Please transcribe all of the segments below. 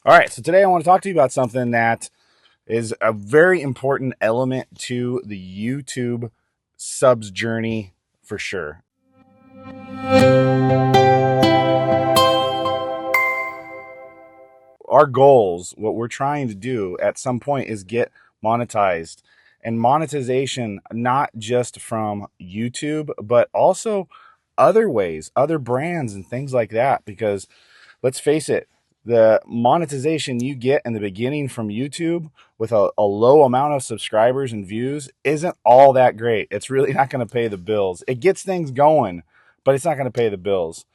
All right, so today I want to talk to you about something that is a very important element to the YouTube subs journey for sure. Our goals, what we're trying to do at some point is get monetized. And monetization, not just from YouTube, but also other ways, other brands and things like that. Because let's face it, the monetization you get in the beginning from YouTube with a low amount of subscribers and views isn't all that great. It's really not going to pay the bills. It gets things going, but it's not going to pay the bills.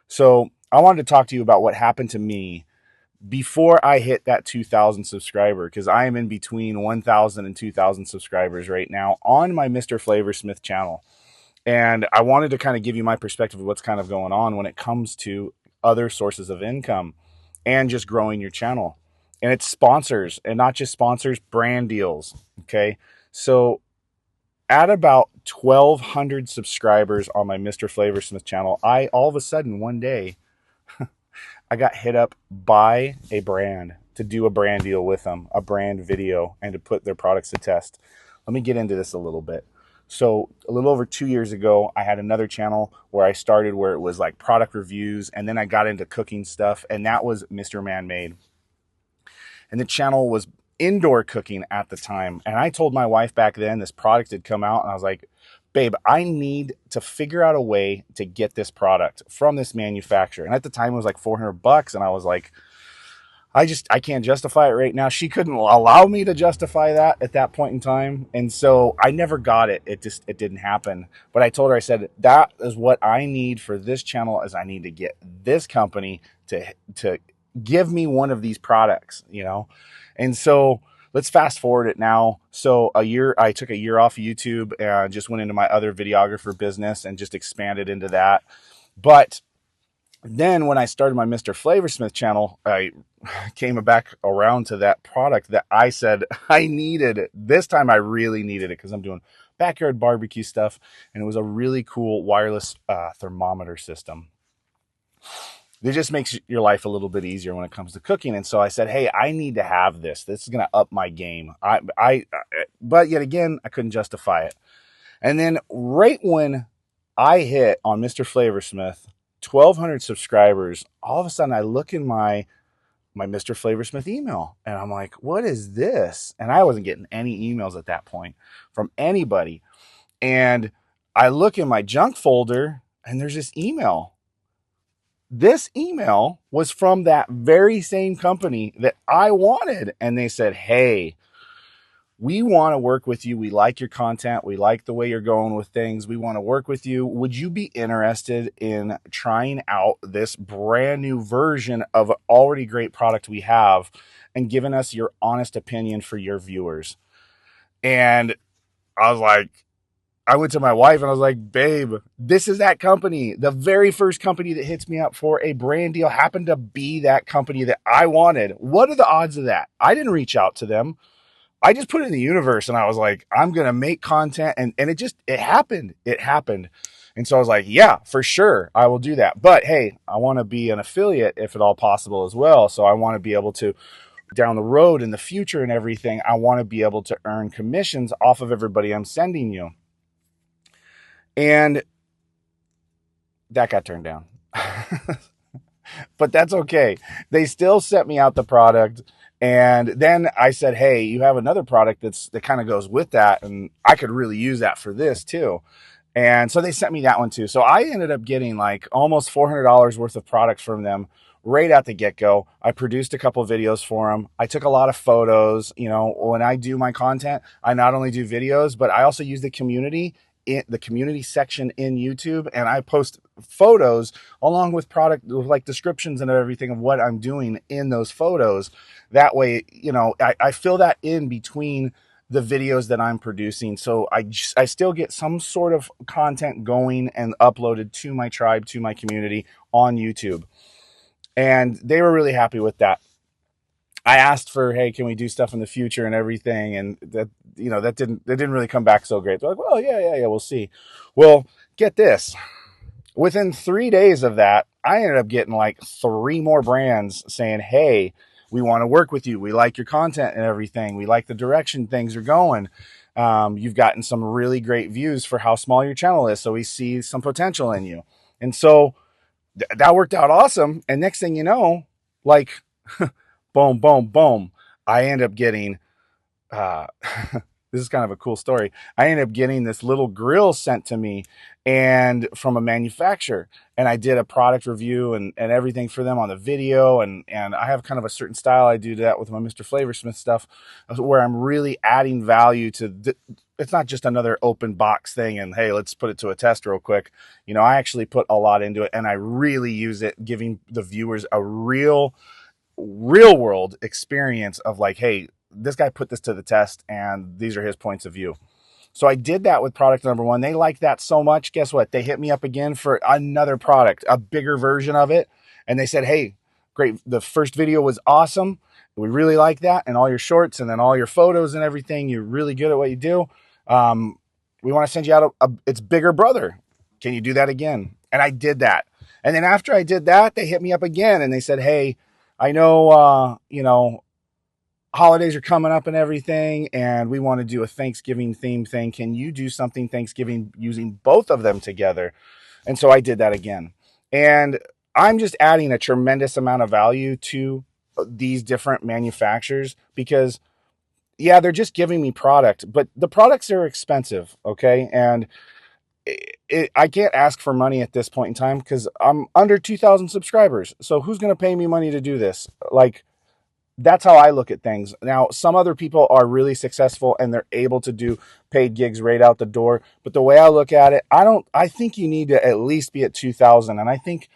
So I wanted to talk to you about what happened to me before I hit that 2,000 subscriber, because I am in between 1,000 and 2,000 subscribers right now on my Mr. Flavorsmith channel. And I wanted to kind of give you my perspective of what's kind of going on when it comes to other sources of income and just growing your channel. And it's sponsors, and not just sponsors, brand deals. Okay. So at about 1,200 subscribers on my Mr. Flavorsmith channel, I all of a sudden one day I got hit up by a brand to do a brand deal with them, a brand video, and to put their products to test. Let me get into this a little bit. So a little over 2 years ago, I had another channel where I started where it was like product reviews, and then I got into cooking stuff, and that was Mr. Man-Made. And the channel was indoor cooking at the time. And I told my wife back then this product had come out, and I was like, babe, I need to figure out a way to get this product from this manufacturer. And at the time it was like $400. And I was like, I can't justify it right now. She couldn't allow me to justify that at that point in time. And so I never got it. It didn't happen. But I told her, I said, that is what I need for this channel is I need to get this company to give me one of these products. And so let's fast forward it now. So I took a year off YouTube and just went into my other videographer business and just expanded into that. But then when I started my Mr. Flavorsmith channel, I came back around to that product that I said I needed. This time I really needed it because I'm doing backyard barbecue stuff. And it was a really cool wireless thermometer system. It just makes your life a little bit easier when it comes to cooking. And so I said, hey, I need to have this. This is going to up my game. But yet again, I couldn't justify it. And then right when I hit on Mr. Flavorsmith, 1,200 subscribers, all of a sudden I look in my Mr. Flavorsmith email and I'm like, what is this? And I wasn't getting any emails at that point from anybody. And I look in my junk folder and there's this email. This email was from that very same company that I wanted. And they said, hey, we want to work with you. We like your content. We like the way you're going with things. We want to work with you. Would you be interested in trying out this brand new version of an already great product we have and giving us your honest opinion for your viewers? And I was like, I went to my wife and I was like, babe, this is that company. The very first company that hits me up for a brand deal happened to be that company that I wanted. What are the odds of that? I didn't reach out to them. I just put it in the universe and I was like, I'm going to make content. And it happened. It happened. And so I was like, yeah, for sure. I will do that. But hey, I want to be an affiliate if at all possible as well. So I want to be able to down the road in the future and everything, I want to be able to earn commissions off of everybody I'm sending you. And that got turned down. But that's okay. They still sent me out the product. And then I said, hey, you have another product that kind of goes with that. And I could really use that for this too. And so they sent me that one too. So I ended up getting like almost $400 worth of product from them right at the get-go. I produced a couple of videos for them. I took a lot of photos. When I do my content, I not only do videos, but I also use the community section in YouTube, and I post photos along with product like descriptions and everything of what I'm doing in those photos. That way, I fill that in between the videos that I'm producing. So I still get some sort of content going and uploaded to my tribe, to my community on YouTube. And they were really happy with that. I asked for, hey, can we do stuff in the future and everything? And that didn't really come back so great. They're like, well, yeah, we'll see. Well, get this. Within 3 days of that, I ended up getting like 3 more brands saying, hey, we want to work with you. We like your content and everything. We like the direction things are going. You've gotten some really great views for how small your channel is. So we see some potential in you. And so that worked out awesome. And next thing you know, like, boom, boom, boom, I end up getting, uh, this is kind of a cool story. I ended up getting this little grill sent to me and from a manufacturer. And I did a product review and everything for them on the video. And I have kind of a certain style I do that with my Mr. Flavorsmith stuff where I'm really adding value to it's not just another open box thing and hey, let's put it to a test real quick. I actually put a lot into it and I really use it, giving the viewers a real world experience of like, hey, this guy put this to the test and these are his points of view. So I did that with product number one. They liked that so much. Guess what? They hit me up again for another product, a bigger version of it. And they said, hey, great. The first video was awesome. We really like that. And all your shorts and then all your photos and everything. You're really good at what you do. We want to send you out its bigger brother. Can you do that again? And I did that. And then after I did that, they hit me up again and they said, hey, I know, holidays are coming up and everything, and we want to do a Thanksgiving theme thing. Can you do something Thanksgiving using both of them together? And so I did that again. And I'm just adding a tremendous amount of value to these different manufacturers because, yeah, they're just giving me product, but the products are expensive, okay? And I can't ask for money at this point in time because I'm under 2,000 subscribers. So who's going to pay me money to do this? Like, that's how I look at things. Now, some other people are really successful and they're able to do paid gigs right out the door. But the way I look at it, I think you need to at least be at 2,000. And I think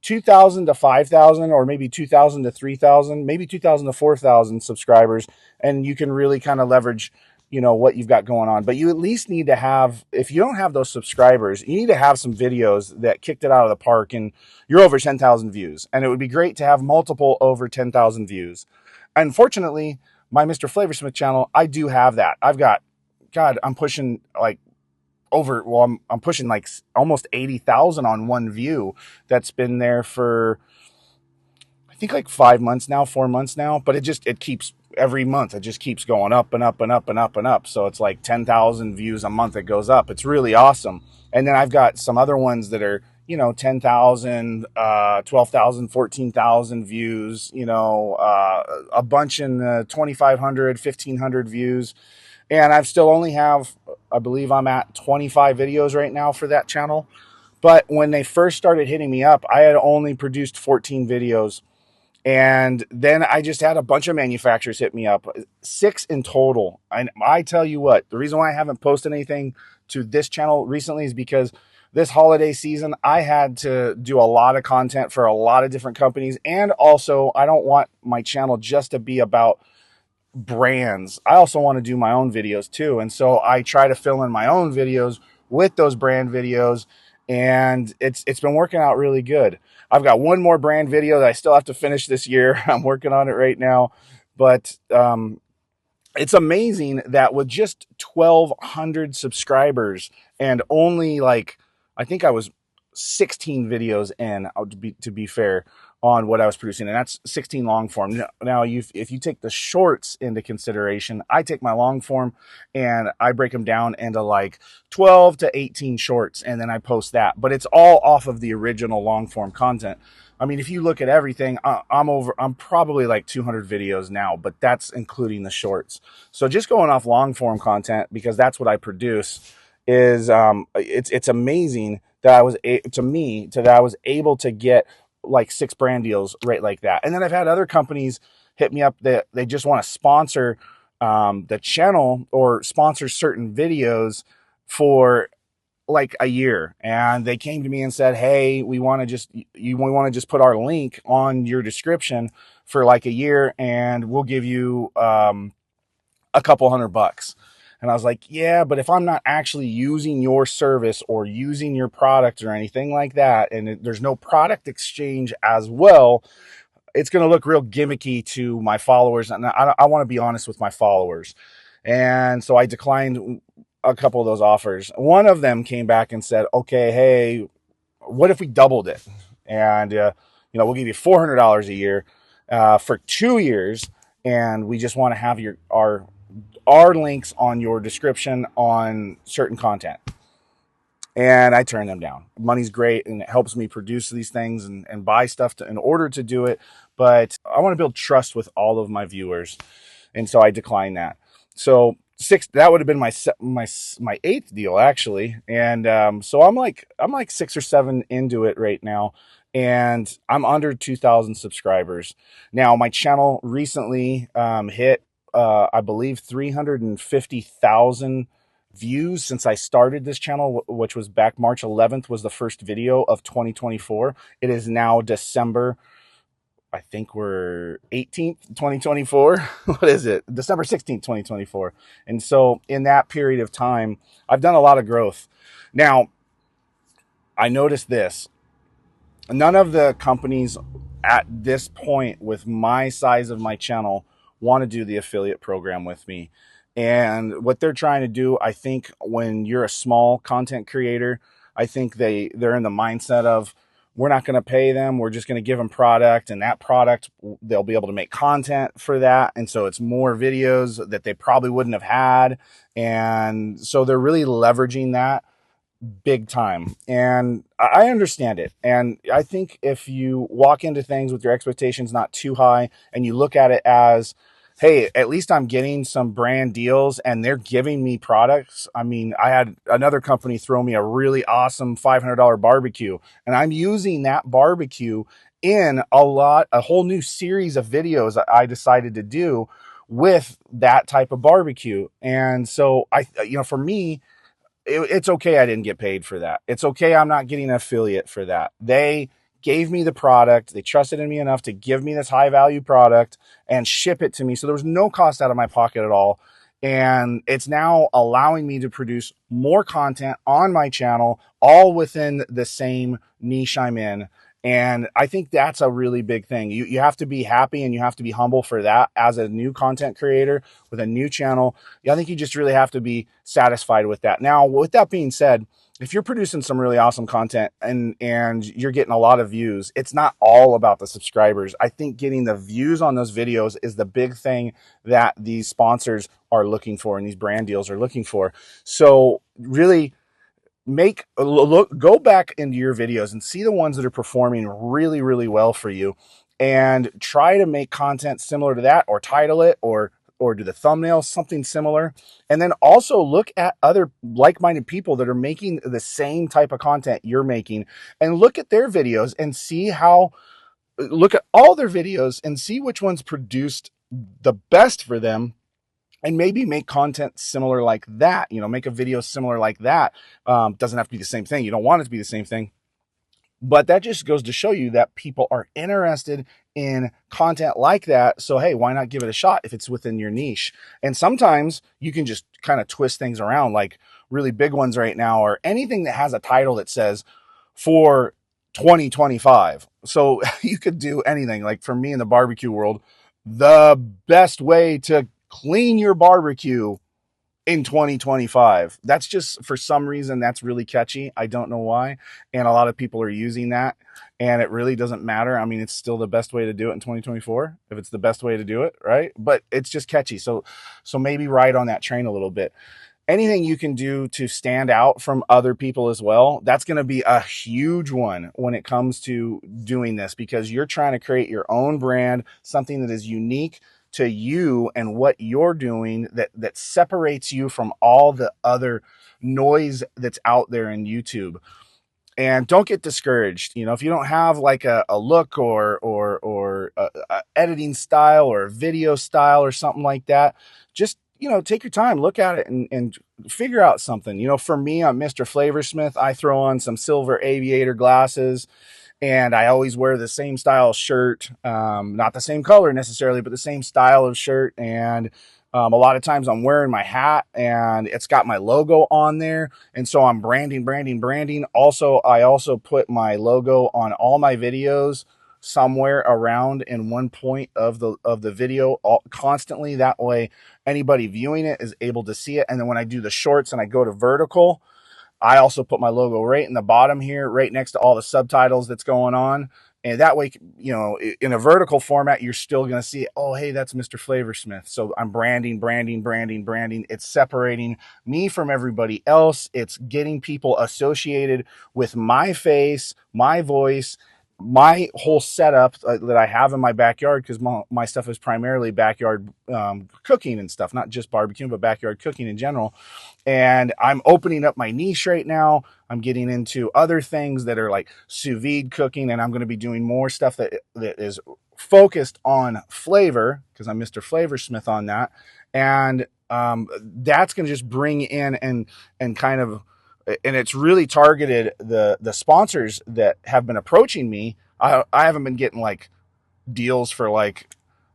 2,000 to 5,000 or maybe 2,000 to 3,000, maybe 2,000 to 4,000 subscribers. And you can really kind of leverage, what you've got going on. But you at least need to have, if you don't have those subscribers, you need to have some videos that kicked it out of the park and you're over 10,000 views. And it would be great to have multiple over 10,000 views. Unfortunately, my Mr. Flavorsmith channel, I do have that. I've got, God, I'm pushing like I'm pushing like almost 80,000 on one view that's been there for, I think like 5 months now, 4 months now, but it keeps every month. It just keeps going up and up and up and up and up. So it's like 10,000 views a month. It goes up. It's really awesome. And then I've got some other ones that are, 10,000, 12,000, 14,000 views, a bunch in 2,500, 1,500 views. And I've still only have, I believe I'm at 25 videos right now for that channel. But when they first started hitting me up, I had only produced 14 videos. And then I just had a bunch of manufacturers hit me up, 6 in total. And I tell you what, the reason why I haven't posted anything to this channel recently is because this holiday season, I had to do a lot of content for a lot of different companies. And also, I don't want my channel just to be about brands. I also want to do my own videos too. And so I try to fill in my own videos with those brand videos. And it's been working out really good. I've got one more brand video that I still have to finish this year. I'm working on it right now. But it's amazing that with just 1,200 subscribers and only like, I think I was 16 videos in, to be fair, on what I was producing, and that's 16 long form. Now, if you take the shorts into consideration, I take my long form and I break them down into like 12 to 18 shorts, and then I post that. But it's all off of the original long form content. I mean, if you look at everything, I'm probably like 200 videos now, but that's including the shorts. So just going off long form content, because that's what I produce, is it's amazing that I was able to get like 6 brand deals right like that. And then I've had other companies hit me up that they just want to sponsor the channel or sponsor certain videos for like a year. And they came to me and said, hey, we want to just put our link on your description for like a year and we'll give you a couple $100. And I was like, yeah, but if I'm not actually using your service or using your product or anything like that, and there's no product exchange as well, it's going to look real gimmicky to my followers. And I want to be honest with my followers. And so I declined a couple of those offers. One of them came back and said, okay, hey, what if we doubled it? And, we'll give you $400 a year. for 2 years, and we just want to have our links on your description on certain content. And I turn them down. Money's great and it helps me produce these things and buy stuff in order to do it. But I want to build trust with all of my viewers. And so I decline that. So that would have been my eighth deal actually. And so I'm like 6 or 7 into it right now. And I'm under 2,000 subscribers. Now my channel recently hit, I believe 350,000 views since I started this channel, which was back March 11th was the first video of 2024. It is now December, I think we're 18th, 2024. What is it? December 16th, 2024. And so in that period of time, I've done a lot of growth. Now, I noticed this. None of the companies at this point with my size of my channel want to do the affiliate program with me. And what they're trying to do, I think when you're a small content creator, I think they're in the mindset of, we're not going to pay them. We're just going to give them product, and that product, they'll be able to make content for that. And so it's more videos that they probably wouldn't have had. And so they're really leveraging that big time. And I understand it. And I think if you walk into things with your expectations not too high and you look at it as, hey, at least I'm getting some brand deals and they're giving me products. I mean, I had another company throw me a really awesome $500 barbecue, and I'm using that barbecue in a whole new series of videos that I decided to do with that type of barbecue. And so for me, it's okay I didn't get paid for that. It's okay I'm not getting an affiliate for that. They gave me the product. They trusted in me enough to give me this high value product and ship it to me. So there was no cost out of my pocket at all. And it's now allowing me to produce more content on my channel, all within the same niche I'm in. And I think that's a really big thing. You have to be happy and you have to be humble for that as a new content creator with a new channel. I think you just really have to be satisfied with that. Now, with that being said, if you're producing some really awesome content and you're getting a lot of views, it's not all about the subscribers. I think getting the views on those videos is the big thing that these sponsors are looking for and these brand deals are looking for. So really go back into your videos and see the ones that are performing really, really well for you, and try to make content similar to that, or title it, or do the thumbnails something similar. And then also look at other like-minded people that are making the same type of content you're making, and look at their videos and look at all their videos and see which ones produced the best for them, and maybe make content similar like that. Make a video similar like that. Doesn't have to be the same thing. You don't want it to be the same thing. But that just goes to show you that people are interested in content like that. So, hey, why not give it a shot if it's within your niche? And sometimes you can just kind of twist things around, like really big ones right now, or anything that has a title that says for 2025. So you could do anything. Like for me in the barbecue world, the best way to clean your barbecue in 2025. That's just, for some reason, that's really catchy. I don't know why. And a lot of people are using that, and it really doesn't matter. I mean, it's still the best way to do it in 2024 if it's the best way to do it, right? But it's just catchy. So maybe ride on that train a little bit. Anything you can do to stand out from other people as well, that's going to be a huge one when it comes to doing this, because you're trying to create your own brand, something that is unique to you and what you're doing, that separates you from all the other noise that's out there in YouTube. And don't get discouraged. If you don't have like a look or a editing style or a video style or something like that, just take your time, look at it, and figure out something. For me, I'm Mr. Flavorsmith. I throw on some silver aviator glasses, and I always wear the same style shirt, not the same color necessarily, but the same style of shirt. And a lot of times I'm wearing my hat and it's got my logo on there. And so I'm branding. Also, I also put my logo on all my videos somewhere around in one point of the video constantly. That way anybody viewing it is able to see it. And then when I do the shorts and I go to vertical, I also put my logo right in the bottom here, right next to all the subtitles that's going on. And that way, you know, in a vertical format, you're still going to see, oh, hey, that's Mr. Flavorsmith. So I'm branding. It's separating me from everybody else. It's getting people associated with my face, my voice, my whole setup that I have in my backyard, because my stuff is primarily backyard cooking and stuff, not just barbecue, but backyard cooking in general. And I'm opening up my niche right now. I'm getting into other things that are like sous vide cooking, and I'm going to be doing more stuff that is focused on flavor, because I'm Mr. Flavorsmith on that. And that's going to just bring in and kind of, and it's really targeted the sponsors that have been approaching me. I haven't been getting like deals for like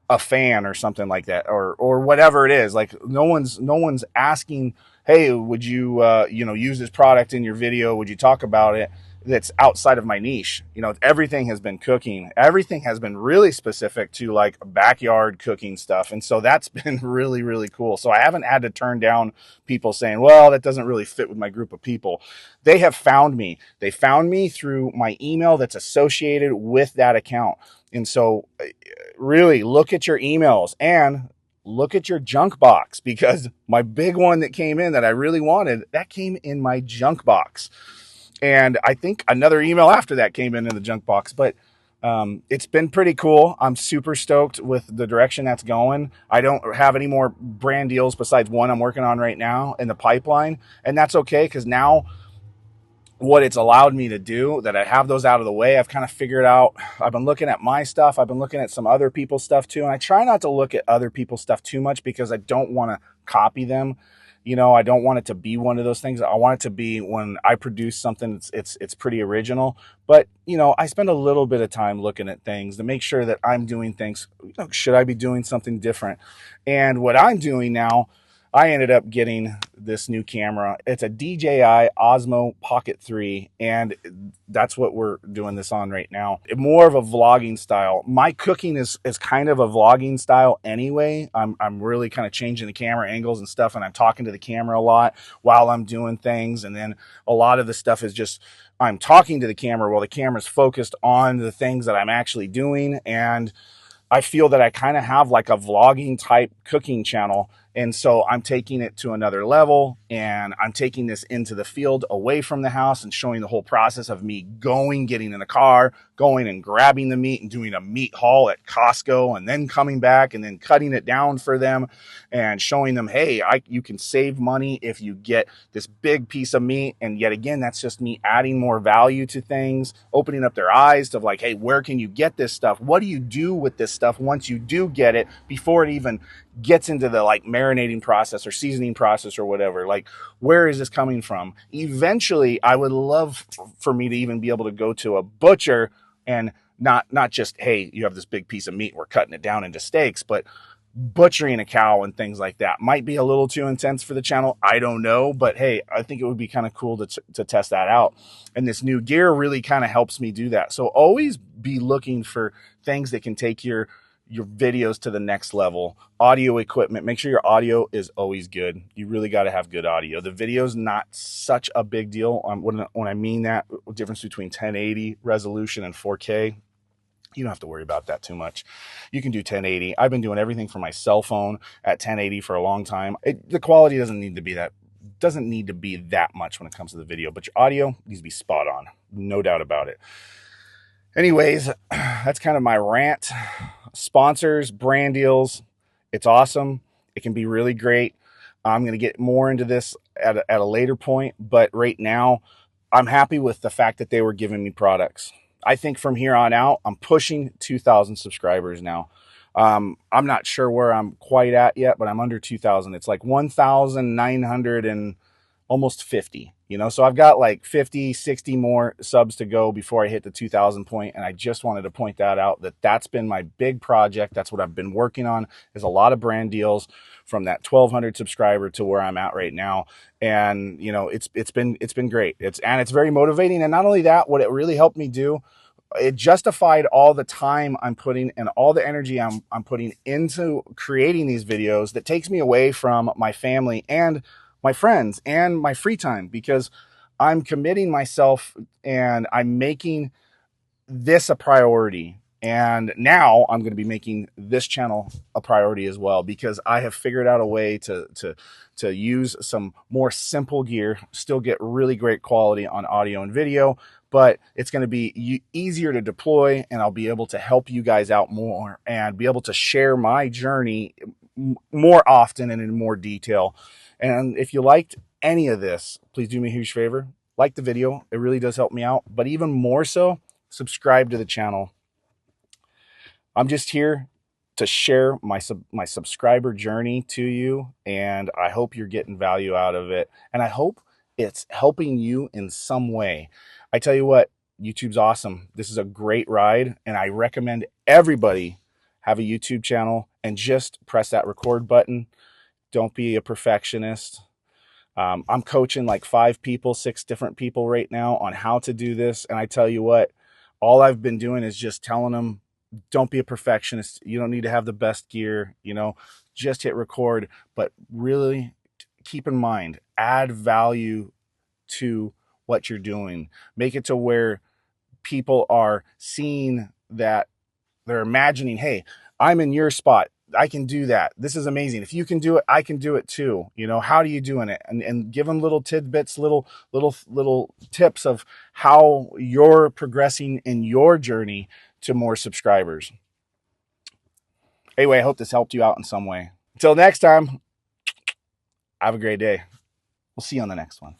a fan or something like that, or whatever it is. Like no one's asking, hey, would you use this product in your video, would you talk about it, that's outside of my niche. Everything has been cooking, everything has been really specific to like backyard cooking stuff, and so that's been really, really cool. So I haven't had to turn down people saying, well, that doesn't really fit with my group of people. They have found me, they found me through my email that's associated with that account. And so really look at your emails and look at your junk box, because my big one that came in that I really wanted, that came in my junk box. And I think another email after that came in the junk box. But it's been pretty cool. I'm super stoked with the direction that's going. I don't have any more brand deals besides one I'm working on right now in the pipeline. And that's okay, because now what it's allowed me to do, that I have those out of the way, I've kind of figured out. I've been looking at my stuff. I've been looking at some other people's stuff too. And I try not to look at other people's stuff too much, because I don't want to copy them. I don't want it to be one of those things. I want it to be, when I produce something, it's pretty original. But, I spend a little bit of time looking at things to make sure that I'm doing things. Should I be doing something different? And what I'm doing now, I ended up getting this new camera. It's a DJI Osmo Pocket 3, and that's what we're doing this on right now. More of a vlogging style. My cooking is kind of a vlogging style anyway. I'm really kind of changing the camera angles and stuff, and I'm talking to the camera a lot while I'm doing things. And then a lot of the stuff is just, I'm talking to the camera while the camera's focused on the things that I'm actually doing. And I feel that I kind of have like a vlogging type cooking channel. And so I'm taking it to another level, and I'm taking this into the field away from the house and showing the whole process of me getting in the car, going and grabbing the meat and doing a meat haul at Costco, and then coming back and then cutting it down for them and showing them, hey, you can save money if you get this big piece of meat. And yet again, that's just me adding more value to things, opening up their eyes to like, hey, where can you get this stuff? What do you do with this stuff once you do get it, before it even gets into the like marinating process or seasoning process or whatever? Like, where is this coming from? Eventually, I would love for me to even be able to go to a butcher and not just, hey, you have this big piece of meat, we're cutting it down into steaks, but butchering a cow and things like that. Might be a little too intense for the channel, I don't know, but hey, I think it would be kind of cool to test that out. And this new gear really kind of helps me do that. So always be looking for things that can take your videos to the next level. Audio equipment, make sure your audio is always good. You really got to have good audio. The video's not such a big deal. When I mean that, the difference between 1080 resolution and 4K, you don't have to worry about that too much. You can do 1080. I've been doing everything from my cell phone at 1080 for a long time. The quality doesn't need to be that much when it comes to the video, but your audio needs to be spot on. No doubt about it. Anyways, that's kind of my rant. Sponsors, brand deals, it's awesome. It can be really great. I'm going to get more into this at a later point, but right now, I'm happy with the fact that they were giving me products. I think from here on out, I'm pushing 2,000 subscribers now. I'm not sure where I'm quite at yet, but I'm under 2,000. It's like 1,900 and almost 50, so I've got like 50, 60 more subs to go before I hit the 2,000 point. And I just wanted to point that out, that's been my big project. That's what I've been working on, is a lot of brand deals from that 1,200 subscriber to where I'm at right now. And it's been great. It's very motivating. And not only that, what it really helped me do, it justified all the time I'm putting and all the energy I'm putting into creating these videos, that takes me away from my family and my friends and my free time, because I'm committing myself and I'm making this a priority. And now I'm going to be making this channel a priority as well, because I have figured out a way to use some more simple gear, still get really great quality on audio and video, but it's going to be easier to deploy, and I'll be able to help you guys out more and be able to share my journey more often and in more detail. And if you liked any of this, please do me a huge favor. Like the video. It really does help me out. But even more so, subscribe to the channel. I'm just here to share my subscriber journey to you, and I hope you're getting value out of it, and I hope it's helping you in some way. I tell you what, YouTube's awesome. This is a great ride, and I recommend everybody have a YouTube channel and just press that record button. Don't be a perfectionist. I'm coaching like 5 people, 6 different people right now on how to do this. And I tell you what, all I've been doing is just telling them, don't be a perfectionist. You don't need to have the best gear, just hit record, but really keep in mind, add value to what you're doing. Make it to where people are seeing that, they're imagining, hey, I'm in your spot. I can do that. This is amazing. If you can do it, I can do it too. How are you doing it? And give them little tidbits, little tips of how you're progressing in your journey to more subscribers. Anyway, I hope this helped you out in some way. Until next time, have a great day. We'll see you on the next one.